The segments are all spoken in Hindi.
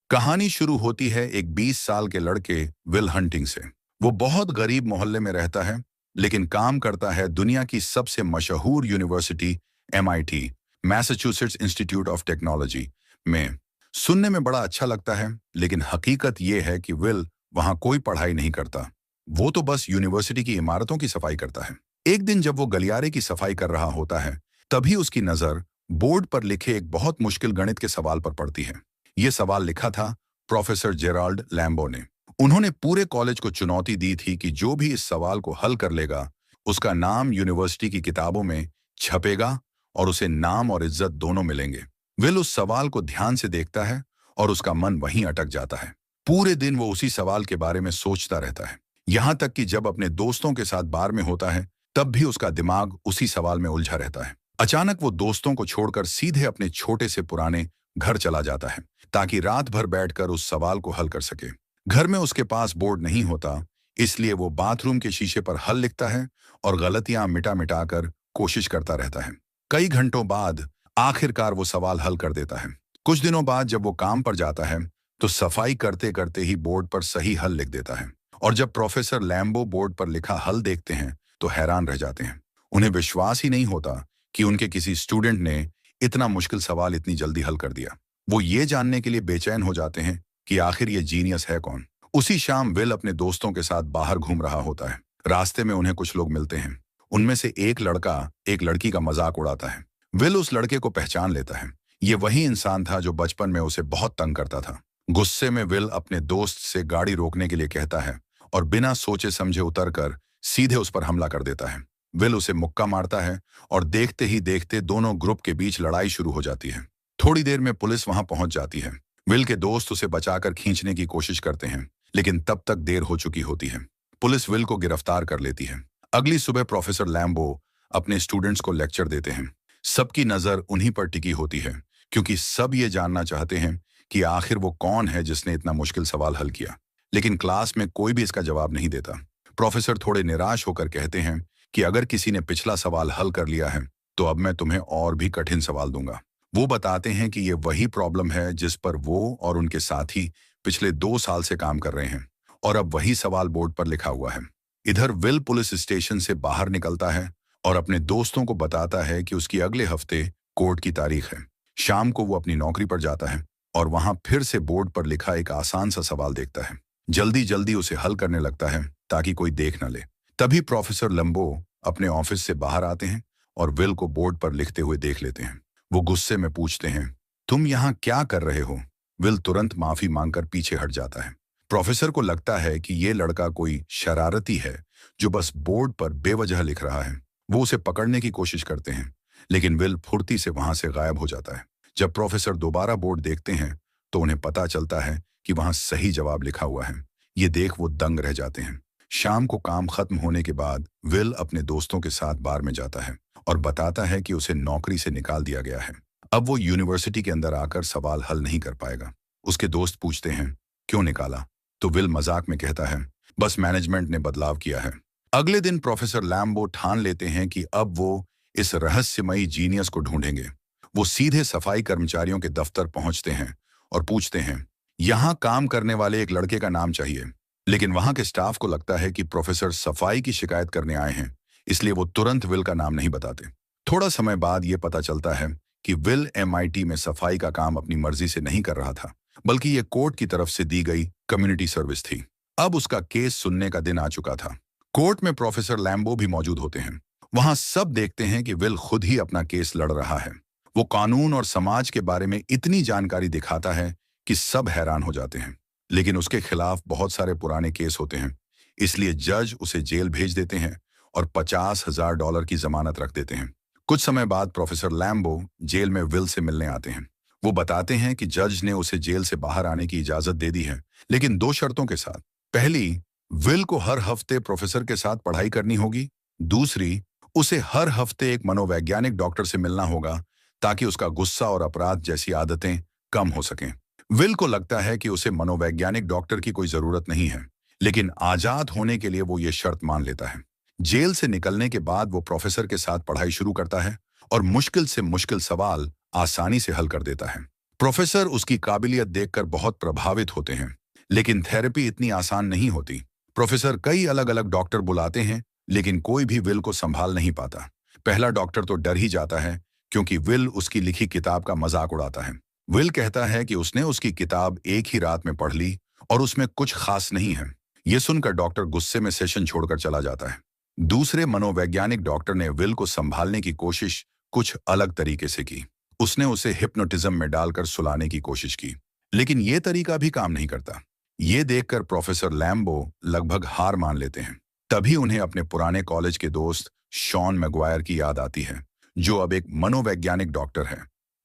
कहानी शुरू होती है एक 20 साल के लड़के विल हंटिंग से। वो बहुत गरीब मोहल्ले में रहता है, लेकिन काम करता है दुनिया की सबसे मशहूर university MIT, Massachusetts institute of technology में। सुनने में बड़ा अच्छा लगता है, लेकिन हकीकत ये है कि विल वहां कोई पढ़ाई नहीं करता। वो तो बस यूनिवर्सिटी की इमारतों की सफाई करता है। एक दिन जब वो गलियारे की सफाई कर रहा होता है, तभी उसकी नजर बोर्ड पर लिखे एक बहुत मुश्किल गणित के सवाल पर पड़ती है। ये सवाल लिखा था प्रोफेसर जेराल्ड लैम्बो ने। उन्होंने पूरे कॉलेज को चुनौती दी थी कि जो भी इस सवाल को हल कर लेगा, उसका नाम यूनिवर्सिटी की किताबों में छपेगा और उसे नाम और इज्जत दोनों मिलेंगे। विल उस सवाल को ध्यान से देखता है और उसका मन वहीं अटक जाता है। पूरे दिन वो उसी सवाल के बारे में सोचता रहता है। यहाँ तक कि जब अपने दोस्तों के साथ बार में होता है, तब भी उसका दिमाग उसी सवाल में उलझा रहता है। अचानक वो दोस्तों को छोड़कर सीधे अपने छोटे से पुराने घर चला जाता है, ताकि रात भर बैठकर उस सवाल को हल कर सके। घर में उसके पास बोर्ड नहीं होता, इसलिए वो बाथरूम के शीशे पर हल लिखता है और गलतियां मिटा मिटा कर कोशिश करता रहता है। कई घंटों बाद आखिरकार वो सवाल हल कर देता है। कुछ दिनों बाद जब वो काम पर जाता है, तो सफाई करते करते ही बोर्ड पर सही हल लिख देता है। और जब प्रोफेसर लैम्बो बोर्ड पर लिखा हल देखते हैं, तो हैरान रह जाते हैं। उन्हें विश्वास ही नहीं होता कि उनके किसी स्टूडेंट ने इतना मुश्किल सवाल इतनी जल्दी हल कर दिया। वो ये जानने के लिए बेचैन हो जाते हैं कि आखिर ये जीनियस है कौन। उसी शाम विल अपने दोस्तों के साथ बाहर घूम रहा होता है। रास्ते में उन्हें कुछ लोग मिलते हैं। उनमें से एक लड़का एक लड़की का मजाक उड़ाता है। विल उस लड़के को पहचान लेता है। ये वही इंसान था जो बचपन में उसे बहुत तंग करता था। गुस्से में विल अपने दोस्त से गाड़ी रोकने के लिए कहता है और बिना सोचे समझे उतरकर सीधे उस पर हमला कर देता है। विल उसे मुक्का मारता है और देखते ही देखते दोनों ग्रुप के बीच लड़ाई शुरू हो जाती है। थोड़ी देर में पुलिस वहां पहुंच जाती है। विल के दोस्त उसे बचाकर खींचने की कोशिश करते हैं, लेकिन तब तक देर हो चुकी होती है। पुलिस विल को गिरफ्तार कर लेती है। अगली सुबह प्रोफेसर लैम्बो अपने स्टूडेंट्स को लेक्चर देते हैं। सबकी नजर उन्हीं पर टिकी होती है, क्योंकि सब ये जानना चाहते हैं कि आखिर वो कौन है जिसने इतना मुश्किल सवाल हल किया। लेकिन क्लास में कोई भी इसका जवाब नहीं देता। प्रोफेसर थोड़े निराश होकर कहते हैं कि अगर किसी ने पिछला सवाल हल कर लिया है, तो अब मैं तुम्हें और भी कठिन सवाल दूंगा। वो बताते हैं कि ये वही प्रॉब्लम है जिस पर वो और उनके साथी पिछले 2 साल से काम कर रहे हैं, और अब वही सवाल बोर्ड पर लिखा हुआ है। इधर विल पुलिस स्टेशन से बाहर निकलता है और अपने दोस्तों को बताता है कि उसकी अगले हफ्ते कोर्ट की तारीख है। शाम को वो अपनी नौकरी पर जाता है और वहां फिर से बोर्ड पर लिखा एक आसान सा सवाल देखता है। जल्दी जल्दी उसे हल करने लगता है ताकि कोई देख न ले। तभी प्रोफेसर लंबो अपने ऑफिस से बाहर आते हैं और विल को बोर्ड पर लिखते हुए देख लेते हैं। वो गुस्से में पूछते हैं, तुम यहाँ क्या कर रहे हो? विल तुरंत माफी मांगकर पीछे हट जाता है। प्रोफेसर को लगता है कि ये लड़का कोई शरारती है जो बस बोर्ड पर बेवजह लिख रहा है। वो उसे पकड़ने की कोशिश करते हैं, लेकिन विल फुर्ती से वहां से गायब हो जाता है। जब प्रोफेसर दोबारा बोर्ड देखते हैं, तो उन्हें पता चलता है कि वहां सही जवाब लिखा हुआ है। ये देख वो दंग रह जाते हैं। शाम को काम खत्म होने के बाद विल अपने दोस्तों के साथ बार में जाता है और बताता है कि उसे नौकरी से निकाल दिया गया है। अब वो यूनिवर्सिटी के अंदर आकर सवाल हल नहीं कर पाएगा। उसके दोस्त पूछते हैं, क्यों निकाला? तो विल मजाक में कहता है, बस मैनेजमेंट ने बदलाव किया है। अगले दिन प्रोफेसर लैम्बो ठान लेते हैं कि अब वो इस रहस्यमयी जीनियस को ढूंढेंगे। वो सीधे सफाई कर्मचारियों के दफ्तर पहुंचते हैं और पूछते हैं, यहाँ काम करने वाले एक लड़के का नाम चाहिए। लेकिन वहां के स्टाफ को लगता है कि प्रोफेसर सफाई की शिकायत करने आए हैं, इसलिए वो तुरंत विल का नाम नहीं बताते। थोड़ा समय बाद ये पता चलता है कि विल MIT में सफाई का काम अपनी मर्जी से नहीं कर रहा था, बल्कि ये कोर्ट की तरफ से दी गई कम्युनिटी सर्विस थी। अब उसका केस सुनने का दिन आ चुका था। कोर्ट में प्रोफेसर लैम्बो भी मौजूद होते हैं। वहां सब देखते हैं कि विल खुद ही अपना केस लड़ रहा है। वो कानून और समाज के बारे में इतनी जानकारी दिखाता है कि सब हैरान हो जाते हैं। लेकिन उसके खिलाफ बहुत सारे पुराने केस होते हैं, इसलिए जज उसे जेल भेज देते हैं और $50,000 की जमानत रख देते हैं। कुछ समय बाद प्रोफेसर लैम्बो जेल में विल से मिलने आते हैं। वो बताते हैं कि जज ने उसे जेल से बाहर आने की इजाजत दे दी है, लेकिन 2 शर्तों के साथ। पहली, विल को हर हफ्ते प्रोफेसर के साथ पढ़ाई करनी होगी। दूसरी, उसे हर हफ्ते एक मनोवैज्ञानिक डॉक्टर से मिलना होगा, ताकि उसका गुस्सा और अपराध जैसी आदतें कम हो सकें। विल को लगता है कि उसे मनोवैज्ञानिक डॉक्टर की कोई जरूरत नहीं है, लेकिन आजाद होने के लिए वो ये शर्त मान लेता है। जेल से निकलने के बाद वो प्रोफेसर के साथ पढ़ाई शुरू करता है और मुश्किल से मुश्किल सवाल आसानी से हल कर देता है। प्रोफेसर उसकी काबिलियत देखकर बहुत प्रभावित होते हैं, लेकिन थेरेपी इतनी आसान नहीं होती। प्रोफेसर कई अलग अलग डॉक्टर बुलाते हैं, लेकिन कोई भी विल को संभाल नहीं पाता। पहला डॉक्टर तो डर ही जाता है, क्योंकि विल उसकी लिखी किताब का मजाक उड़ाता है। विल कहता है कि उसने उसकी किताब एक ही रात में पढ़ ली और उसमें कुछ खास नहीं है। ये सुनकर डॉक्टर गुस्से में सेशन छोड़कर चला जाता है। दूसरे मनोवैज्ञानिक डॉक्टर ने विल को संभालने की कोशिश कुछ अलग तरीके से की। उसने उसे हिप्नोटिज्म में डालकर सुलाने की कोशिश की, लेकिन ये तरीका भी काम नहीं करता। ये देखकर प्रोफेसर लैम्बो लगभग हार मान लेते हैं। तभी उन्हें अपने पुराने कॉलेज के दोस्त शॉन मैगवायर की याद आती है, जो अब एक मनोवैज्ञानिक डॉक्टर है।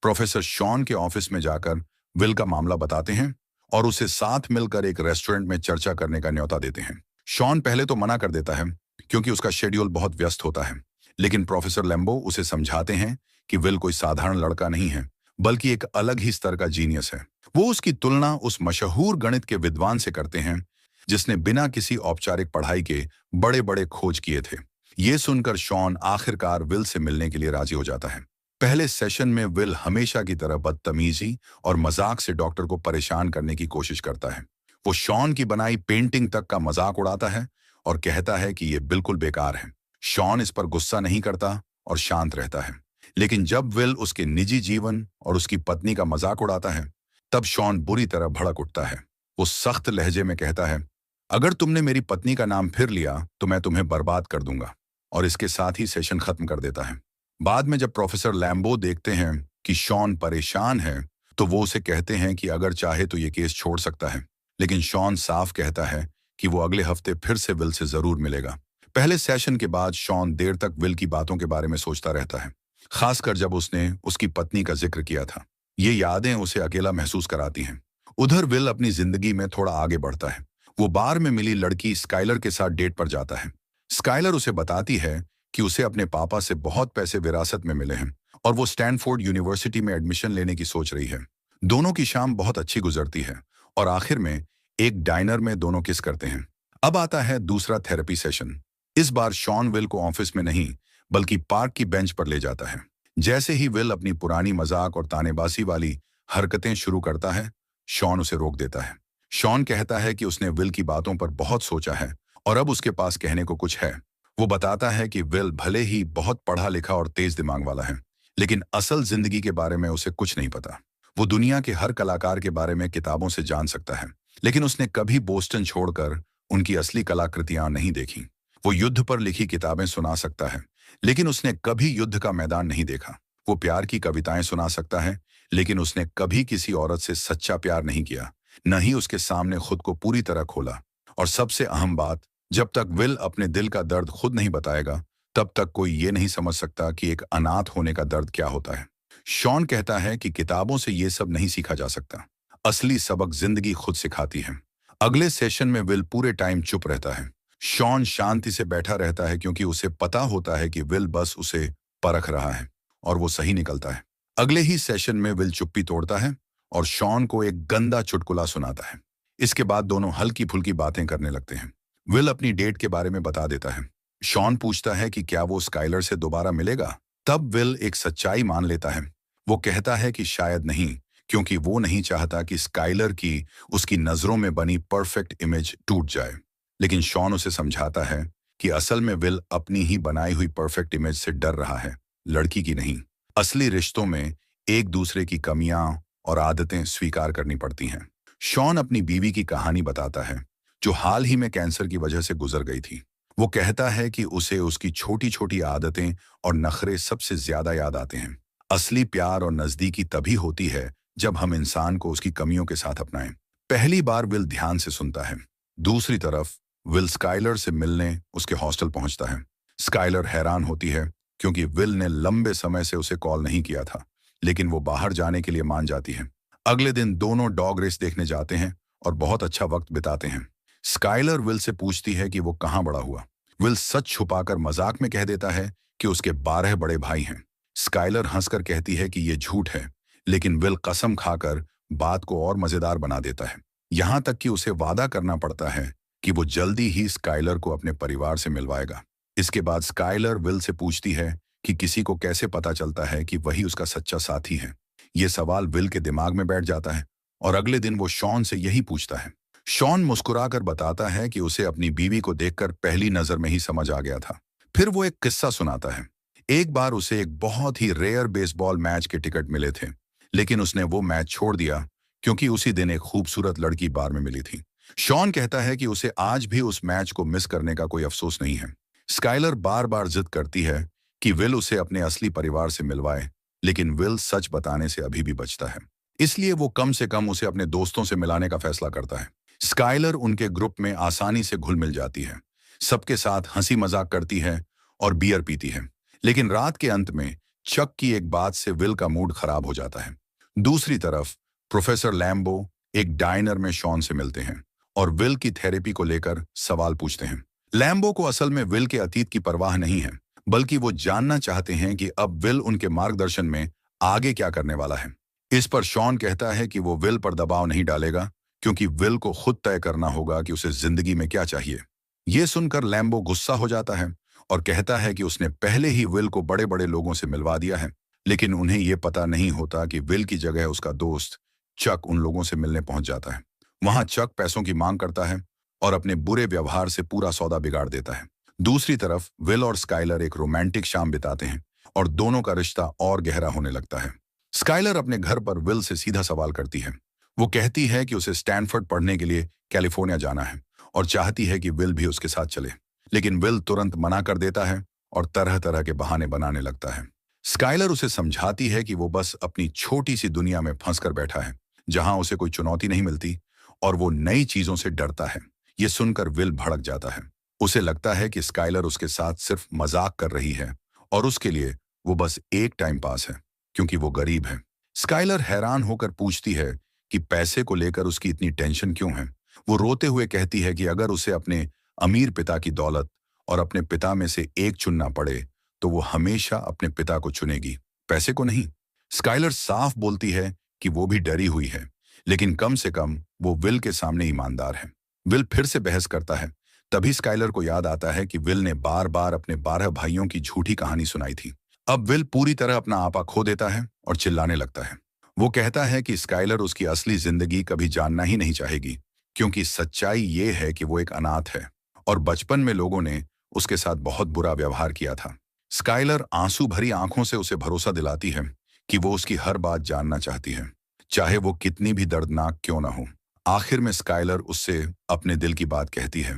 प्रोफेसर शॉन के ऑफिस में जाकर विल का मामला बताते हैं और उसे साथ मिलकर एक रेस्टोरेंट में चर्चा करने का न्योता देते हैं। शॉन पहले तो मना कर देता है, क्योंकि उसका शेड्यूल बहुत व्यस्त होता है, लेकिन प्रोफेसर लैम्बो उसे समझाते हैं कि विल कोई साधारण लड़का नहीं है, बल्कि एक अलग ही स्तर का जीनियस है। वो उसकी तुलना उस मशहूर गणित के विद्वान से करते हैं, जिसने बिना किसी औपचारिक पढ़ाई के बड़े बड़े खोज किए थे। ये सुनकर शॉन आखिरकार विल से मिलने के लिए राजी हो जाता है। पहले सेशन में विल हमेशा की तरह बदतमीजी और मजाक से डॉक्टर को परेशान करने की कोशिश करता है। वो शॉन की बनाई पेंटिंग तक का मजाक उड़ाता है और कहता है कि ये बिल्कुल बेकार है। शॉन इस पर गुस्सा नहीं करता और शांत रहता है, लेकिन जब विल उसके निजी जीवन और उसकी पत्नी का मजाक उड़ाता है, तब शॉन बुरी तरह भड़क उठता है। वो सख्त लहजे में कहता है, अगर तुमने मेरी पत्नी का नाम फिर लिया तो मैं तुम्हें बर्बाद कर दूंगा, और इसके साथ ही सेशन खत्म कर देता है। बाद में जब प्रोफेसर लैम्बो देखते हैं कि शॉन परेशान है, तो वो उसे कहते हैं कि अगर चाहे तो ये केस छोड़ सकता है, लेकिन शॉन साफ कहता है कि वो अगले हफ्ते फिर से विल से जरूर मिलेगा। पहले सेशन के बाद शॉन देर तक विल की बातों के बारे में सोचता रहता है, खासकर जब उसने उसकी पत्नी का जिक्र किया था। ये यादें उसे अकेला महसूस कराती हैं। उधर विल अपनी जिंदगी में थोड़ा आगे बढ़ता है। वो बार में मिली लड़की स्काइलर के साथ डेट पर जाता है। स्काइलर उसे बताती है कि उसे अपने पापा से बहुत पैसे विरासत में मिले हैं और वो स्टैनफोर्ड यूनिवर्सिटी में एडमिशन लेने की सोच रही है। दोनों की शाम बहुत अच्छी गुजरती है और आखिर में एक डाइनर में दोनों किस करते हैं। अब आता है दूसरा थेरेपी सेशन। इस बार शॉन विल को ऑफिस में नहीं, बल्कि पार्क की बेंच पर ले जाता है। जैसे ही विल अपनी पुरानी मजाक और तानेबाजी वाली हरकतें शुरू करता है, शॉन उसे रोक देता है। शॉन कहता है कि उसने विल की बातों पर बहुत सोचा है और अब उसके पास कहने को कुछ है। वो बताता है कि विल भले ही बहुत पढ़ा लिखा और तेज दिमाग वाला है, लेकिन असल जिंदगी के बारे में उसे कुछ नहीं पता। वो दुनिया के हर कलाकार के बारे में किताबों से जान सकता है, लेकिन उसने कभी बोस्टन छोड़कर उनकी असली कलाकृतियां नहीं देखी। वो युद्ध पर लिखी किताबें सुना सकता है, लेकिन उसने कभी युद्ध का मैदान नहीं देखा। वो प्यार की कविताएं सुना सकता है, लेकिन उसने कभी किसी औरत से सच्चा प्यार नहीं किया, न ही उसके सामने खुद को पूरी तरह खोला। और सबसे अहम बात, जब तक विल अपने दिल का दर्द खुद नहीं बताएगा, तब तक कोई ये नहीं समझ सकता कि एक अनाथ होने का दर्द क्या होता है। शॉन कहता है कि किताबों से ये सब नहीं सीखा जा सकता। असली सबक जिंदगी खुद सिखाती है। अगले सेशन में विल पूरे टाइम चुप रहता है। शॉन शांति से बैठा रहता है, क्योंकि उसे पता होता है कि विल बस उसे परख रहा है, और वो सही निकलता है। अगले ही सेशन में विल चुप्पी तोड़ता है और शॉन को एक गंदा चुटकुला सुनाता है। इसके बाद दोनों हल्की फुल्की बातें करने लगते हैं। विल अपनी डेट के बारे में बता देता है। शॉन पूछता है कि क्या वो स्काइलर से दोबारा मिलेगा। तब विल एक सच्चाई मान लेता है। वो कहता है कि शायद नहीं, क्योंकि वो नहीं चाहता कि स्काइलर की उसकी नजरों में बनी परफेक्ट इमेज टूट जाए। लेकिन शॉन उसे समझाता है कि असल में विल अपनी ही बनाई हुई परफेक्ट इमेज से डर रहा है, लड़की की नहीं। असली रिश्तों में एक दूसरे की कमियां और आदतें स्वीकार करनी पड़ती हैं। शॉन अपनी बीवी की कहानी बताता है, जो हाल ही में कैंसर की वजह से गुजर गई थी। वो कहता है कि उसे उसकी छोटी छोटी आदतें और नखरे सबसे ज्यादा याद आते हैं। असली प्यार और नजदीकी तभी होती है जब हम इंसान को उसकी कमियों के साथ अपनाएं। पहली बार विल ध्यान से सुनता है। दूसरी तरफ विल स्काइलर से मिलने उसके हॉस्टल पहुंचता है। स्काइलर हैरान होती है, क्योंकि विल ने लंबे समय से उसे कॉल नहीं किया था, लेकिन वो बाहर जाने के लिए मान जाती है। अगले दिन दोनों डॉग रेस देखने जाते हैं और बहुत अच्छा वक्त बिताते हैं। स्काइलर विल से पूछती है कि वो कहाँ बड़ा हुआ। विल सच छुपाकर मजाक में कह देता है कि उसके 12 बड़े भाई हैं। स्काइलर हंसकर कहती है कि ये झूठ है, लेकिन विल कसम खाकर बात को और मजेदार बना देता है। यहाँ तक कि उसे वादा करना पड़ता है कि वो जल्दी ही स्काइलर को अपने परिवार से मिलवाएगा। इसके बाद स्काइलर विल से पूछती है कि किसी को कैसे पता चलता है कि वही उसका सच्चा साथी है। ये सवाल विल के दिमाग में बैठ जाता है और अगले दिन वो शॉन से यही पूछता है। शॉन मुस्कुराकर बताता है कि उसे अपनी बीवी को देखकर पहली नजर में ही समझ आ गया था। फिर वो एक किस्सा सुनाता है। एक बार उसे एक बहुत ही रेयर बेसबॉल मैच के टिकट मिले थे, लेकिन उसने वो मैच छोड़ दिया क्योंकि उसी दिन एक खूबसूरत लड़की बार में मिली थी। शॉन कहता है कि उसे आज भी उस मैच को मिस करने का कोई अफसोस नहीं है। स्काइलर बार बार जिद करती है कि विल उसे अपने असली परिवार से मिलवाए, लेकिन विल सच बताने से अभी भी बचता है। इसलिए वो कम से कम उसे अपने दोस्तों से मिलाने का फैसला करता है। स्काइलर उनके ग्रुप में आसानी से घुल मिल जाती है, सबके साथ हंसी मजाक करती है और बियर पीती है। लेकिन रात के अंत में चक की एक बात से विल का मूड खराब हो जाता है। दूसरी तरफ प्रोफेसर लैम्बो एक डाइनर में शॉन से मिलते हैं और विल की थेरेपी को लेकर सवाल पूछते हैं। लैम्बो को असल में विल के अतीत की परवाह नहीं है, बल्कि वो जानना चाहते हैं कि अब विल उनके मार्गदर्शन में आगे क्या करने वाला है। इस पर शॉन कहता है कि वो विल पर दबाव नहीं डालेगा, क्योंकि विल को खुद तय करना होगा कि उसे जिंदगी में क्या चाहिए। ये सुनकर लैम्बो गुस्सा हो जाता है और कहता है कि उसने पहले ही विल को बड़े बड़े लोगों से मिलवा दिया है, लेकिन उन्हें ये पता नहीं होता कि विल की जगह उसका दोस्त चक उन लोगों से मिलने पहुंच जाता है। वहां चक पैसों की मांग करता है और अपने बुरे व्यवहार से पूरा सौदा बिगाड़ देता है। दूसरी तरफ विल और स्काइलर एक रोमांटिक शाम बिताते हैं और दोनों का रिश्ता और गहरा होने लगता है। स्काइलर अपने घर पर विल से सीधा सवाल करती है। वो कहती है कि उसे स्टैनफोर्ड पढ़ने के लिए कैलिफोर्निया जाना है और चाहती है कि विल भी उसके साथ चले, लेकिन विल तुरंत मना कर देता है और तरह तरह के बहाने बनाने लगता है। स्काइलर उसे समझाती है कि वो बस अपनी छोटी सी दुनिया में फंस कर बैठा है, जहां उसे कोई चुनौती नहीं मिलती और वो नई चीजों से डरता है। ये सुनकर विल भड़क जाता है। उसे लगता है कि स्काइलर उसके साथ सिर्फ मजाक कर रही है और उसके लिए वो बस एक टाइम पास है, क्योंकि वो गरीब है। स्काइलर हैरान होकर पूछती है कि पैसे को लेकर उसकी इतनी टेंशन क्यों है। वो रोते हुए कहती है कि अगर उसे अपने अमीर पिता की दौलत और अपने पिता में से एक चुनना पड़े, तो वो हमेशा अपने पिता को चुनेगी, पैसे को नहीं। स्काइलर साफ बोलती है कि वो भी डरी हुई है, लेकिन कम से कम वो विल के सामने ईमानदार है। विल फिर से बहस करता है। तभी स्काइलर को याद आता है कि विल ने बार बार अपने 12 भाइयों की झूठी कहानी सुनाई थी। अब विल पूरी तरह अपना आपा खो देता है और चिल्लाने लगता है। वो कहता है कि स्काइलर उसकी असली जिंदगी कभी जानना ही नहीं चाहेगी, क्योंकि सच्चाई ये है कि वो एक अनाथ है और बचपन में लोगों ने उसके साथ बहुत बुरा व्यवहार किया था। स्काइलर आंसू भरी आंखों से उसे भरोसा दिलाती है कि वो उसकी हर बात जानना चाहती है, चाहे वो कितनी भी दर्दनाक क्यों ना हो। आखिर में स्काइलर उससे अपने दिल की बात कहती है।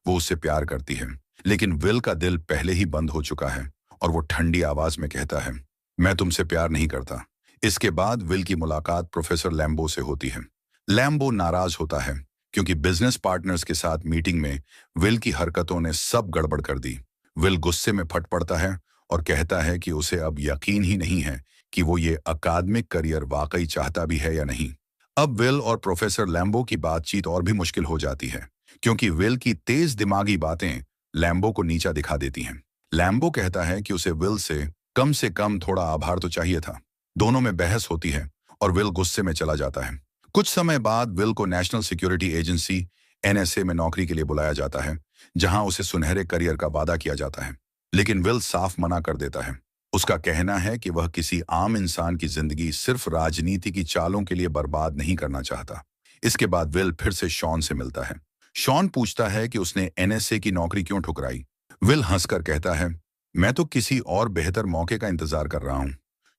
वो उससे प्यार करती है, लेकिन विल का दिल पहले ही बंद हो चुका है और वो ठंडी आवाज में कहता है, मैं तुमसे प्यार नहीं करता। इसके बाद विल की मुलाकात प्रोफेसर लैम्बो से होती है। लैम्बो नाराज होता है क्योंकि बिजनेस पार्टनर्स के साथ मीटिंग में विल की हरकतों ने सब गड़बड़ कर दी। विल गुस्से में फट पड़ता है और कहता है कि उसे अब यकीन ही नहीं है कि वो ये अकादमिक करियर वाकई चाहता भी है या नहीं। अब विल और प्रोफेसर लैम्बो की बातचीत और भी मुश्किल हो जाती है, क्योंकि विल की तेज दिमागी बातें लैम्बो को नीचा दिखा देती हैं। लैम्बो कहता है कि उसे विल से कम थोड़ा आभार तो चाहिए था। दोनों में बहस होती है और विल गुस्से में चला जाता है। कुछ समय बाद विल को नेशनल सिक्योरिटी एजेंसी NSA में नौकरी के लिए बुलाया जाता है, जहां उसे सुनहरे करियर का वादा किया जाता है, लेकिन विल साफ मना कर देता है। उसका कहना है कि वह किसी आम इंसान की जिंदगी सिर्फ राजनीति की चालों के लिए बर्बाद नहीं करना चाहता। इसके बाद विल फिर से शॉन से मिलता है। शॉन पूछता है कि उसने NSA की नौकरी क्यों ठुकराई। विल हंसकर कहता है, मैं तो किसी और बेहतर मौके का इंतजार कर रहा हूं।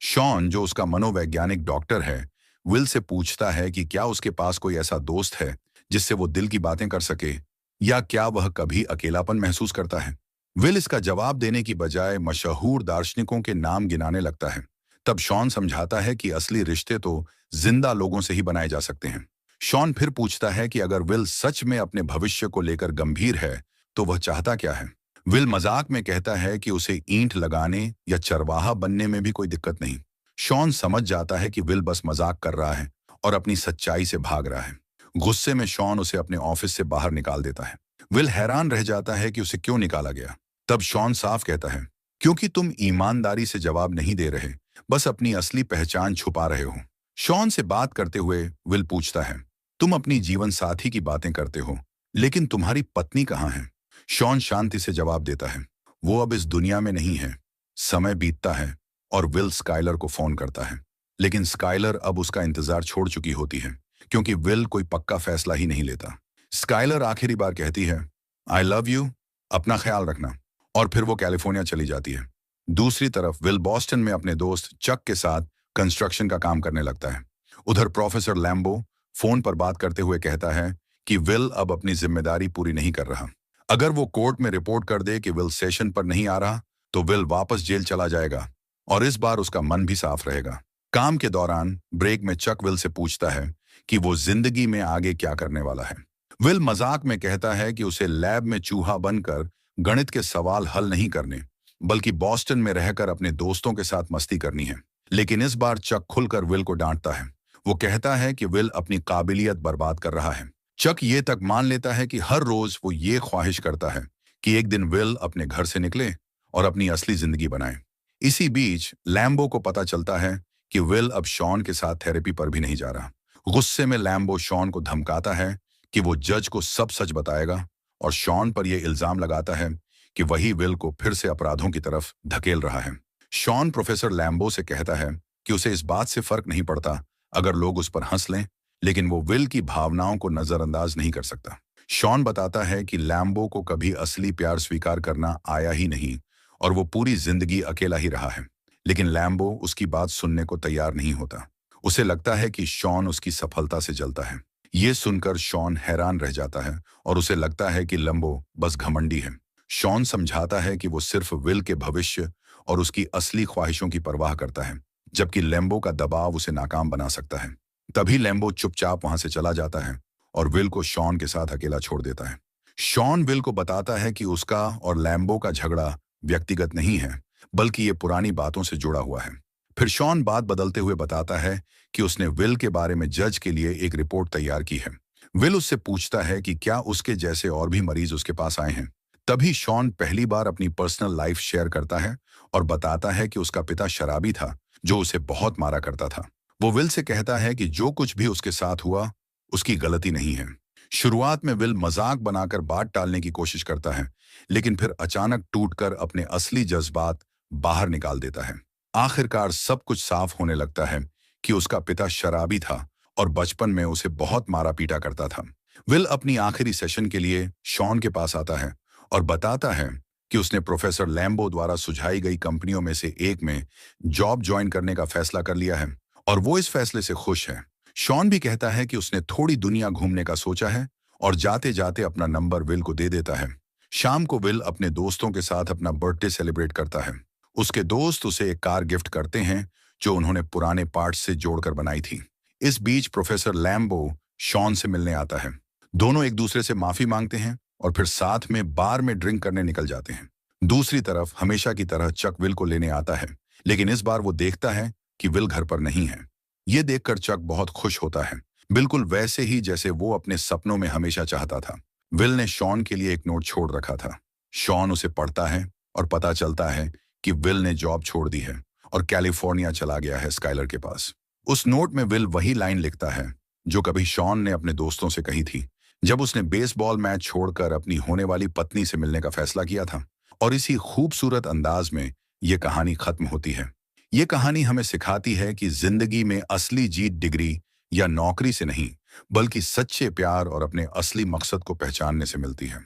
शॉन, जो उसका मनोवैज्ञानिक डॉक्टर है, विल से पूछता है कि क्या उसके पास कोई ऐसा दोस्त है जिससे वो दिल की बातें कर सके, या क्या वह कभी अकेलापन महसूस करता है। विल इसका जवाब देने की बजाय मशहूर दार्शनिकों के नाम गिनाने लगता है। तब शॉन समझाता है कि असली रिश्ते तो जिंदा लोगों से ही बनाए जा सकते हैं। शॉन फिर पूछता है कि अगर विल सच में अपने भविष्य को लेकर गंभीर है, तो वह चाहता क्या है। विल मजाक में कहता है कि उसे ईंट लगाने या चरवाहा बनने में भी कोई दिक्कत नहीं। शॉन समझ जाता है कि विल बस मजाक कर रहा है और अपनी सच्चाई से भाग रहा है। गुस्से में शॉन उसे अपने ऑफिस से बाहर निकाल देता है। विल हैरान रह जाता है कि उसे क्यों निकाला गया। तब शॉन साफ कहता है, क्योंकि तुम ईमानदारी से जवाब नहीं दे रहे, बस अपनी असली पहचान छुपा रहे हो। शॉन से बात करते हुए विल पूछता है, तुम अपनी जीवन साथी की बातें करते हो, लेकिन तुम्हारी पत्नी कहाँ है। शॉन शांति से जवाब देता है, वो अब इस दुनिया में नहीं है। समय बीतता है और विल स्काइलर को फोन करता है। लेकिन स्काइलर अब उसका इंतजार छोड़ चुकी होती है, क्योंकि विल कोई पक्का फैसला ही नहीं लेता। स्काइलर आखिरी बार कहती है, आई लव यू, अपना ख्याल रखना, और फिर वो कैलिफोर्निया चली जाती है। दूसरी तरफ विल बॉस्टन में अपने दोस्त चक के साथ कंस्ट्रक्शन का काम करने लगता है। उधर प्रोफेसर लैम्बो फोन पर बात करते हुए कहता है कि विल अब अपनी जिम्मेदारी पूरी नहीं कर रहा। अगर वो कोर्ट में रिपोर्ट कर दे कि विल सेशन पर नहीं आ रहा, तो विल वापस जेल चला जाएगा, और इस बार उसका मन भी साफ रहेगा। काम के दौरान ब्रेक में चक विल से पूछता है कि वो जिंदगी में आगे क्या करने वाला है। विल मजाक में कहता है कि उसे लैब में चूहा बनकर गणित के सवाल हल नहीं करने, बल्कि बॉस्टन में रहकर अपने दोस्तों के साथ मस्ती करनी है। लेकिन इस बार चक खुलकर विल को डांटता है। वो कहता है कि विल अपनी काबिलियत बर्बाद कर रहा है। चक ये तक मान लेता है कि हर रोज वो ये ख्वाहिश करता है कि एक दिन विल अपने घर से निकले और अपनी असली जिंदगी बनाए। इसी बीच लैम्बो को पता चलता है कि विल अब शॉन के साथ थेरेपी पर भी नहीं जा रहा। गुस्से में लैम्बो शॉन को धमकाता है कि वो जज को सब सच बताएगा, और शॉन पर यह इल्जाम लगाता है कि वही विल को फिर से अपराधों की तरफ धकेल रहा है। शॉन प्रोफेसर लैम्बो से कहता है कि उसे इस बात से फर्क नहीं पड़ता अगर लोग उस पर हंस लें, लेकिन वो विल की भावनाओं को नजरअंदाज नहीं कर सकता। शॉन बताता है कि लैम्बो को कभी असली प्यार स्वीकार करना आया ही नहीं, और वो पूरी जिंदगी अकेला ही रहा है। लेकिन लैम्बो उसकी बात सुनने को तैयार नहीं होता। उसे लगता है कि शॉन उसकी सफलता से जलता है। ये सुनकर शॉन हैरान रह जाता है, और उसे लगता है कि लैम्बो बस घमंडी है। शॉन समझाता है कि वो सिर्फ विल के भविष्य और उसकी असली ख्वाहिशों की परवाह करता है, जबकि लैम्बो का दबाव उसे नाकाम बना सकता है। तभी लैम्बो चुपचाप वहां से चला जाता है और विल को शॉन के साथ अकेला छोड़ देता है। शॉन विल को बताता है कि उसका और लैम्बो का झगड़ा व्यक्तिगत नहीं है, बल्कि ये पुरानी बातों से जुड़ा हुआ है। फिर शॉन बात बदलते हुए बताता है कि उसने विल के बारे में जज के लिए एक रिपोर्ट तैयार की है। विल उससे पूछता है कि क्या उसके जैसे और भी मरीज उसके पास आए हैं। तभी शॉन पहली बार अपनी पर्सनल लाइफ शेयर करता है और बताता है कि उसका पिता शराबी था जो उसे बहुत मारा करता था। वो विल से कहता है कि जो कुछ भी उसके साथ हुआ उसकी गलती नहीं है। शुरुआत में विल मजाक बनाकर बात टालने की कोशिश करता है, लेकिन फिर अचानक टूटकर अपने असली जज्बात बाहर निकाल देता है। आखिरकार सब कुछ साफ होने लगता है कि उसका पिता शराबी था और बचपन में उसे बहुत मारा पीटा करता था। विल अपनी आखिरी सेशन के लिए शॉन के पास आता है और बताता है कि उसने प्रोफेसर लैम्बो द्वारा सुझाई गई कंपनियों में से एक में जॉब ज्वाइन करने का फैसला कर लिया है, और वो इस फैसले से खुश है। शॉन भी कहता है कि उसने थोड़ी दुनिया घूमने का सोचा है, और जाते जाते अपना नंबर विल को दे देता है। शाम को विल अपने दोस्तों के साथ अपना बर्थडे सेलिब्रेट करता है। उसके दोस्त उसे एक कार गिफ्ट करते हैं जो उन्होंने पुराने पार्ट्स से जोड़कर बनाई थी। इस बीच प्रोफेसर लैम्बो शॉन से मिलने आता है। दोनों एक दूसरे से माफी मांगते हैं और फिर साथ में बार में ड्रिंक करने निकल जाते हैं। दूसरी तरफ हमेशा की तरह चक विल को लेने आता है, लेकिन इस बार वो देखता है कि विल घर पर नहीं है। ये देखकर चक बहुत खुश होता है, बिल्कुल वैसे ही जैसे वो अपने सपनों में हमेशा चाहता था। विल ने शॉन के लिए एक नोट छोड़ रखा था। शॉन उसे पढ़ता है और पता चलता है कि विल ने जॉब छोड़ दी है और कैलिफोर्निया चला गया है स्काइलर के पास। उस नोट में विल वही लाइन लिखता है जो कभी शॉन ने अपने दोस्तों से कही थी जब उसने बेसबॉल मैच छोड़कर अपनी होने वाली पत्नी से मिलने का फैसला किया था। और इसी खूबसूरत अंदाज में ये कहानी खत्म होती है। ये कहानी हमें सिखाती है कि जिंदगी में असली जीत डिग्री या नौकरी से नहीं, बल्कि सच्चे प्यार और अपने असली मकसद को पहचानने से मिलती है।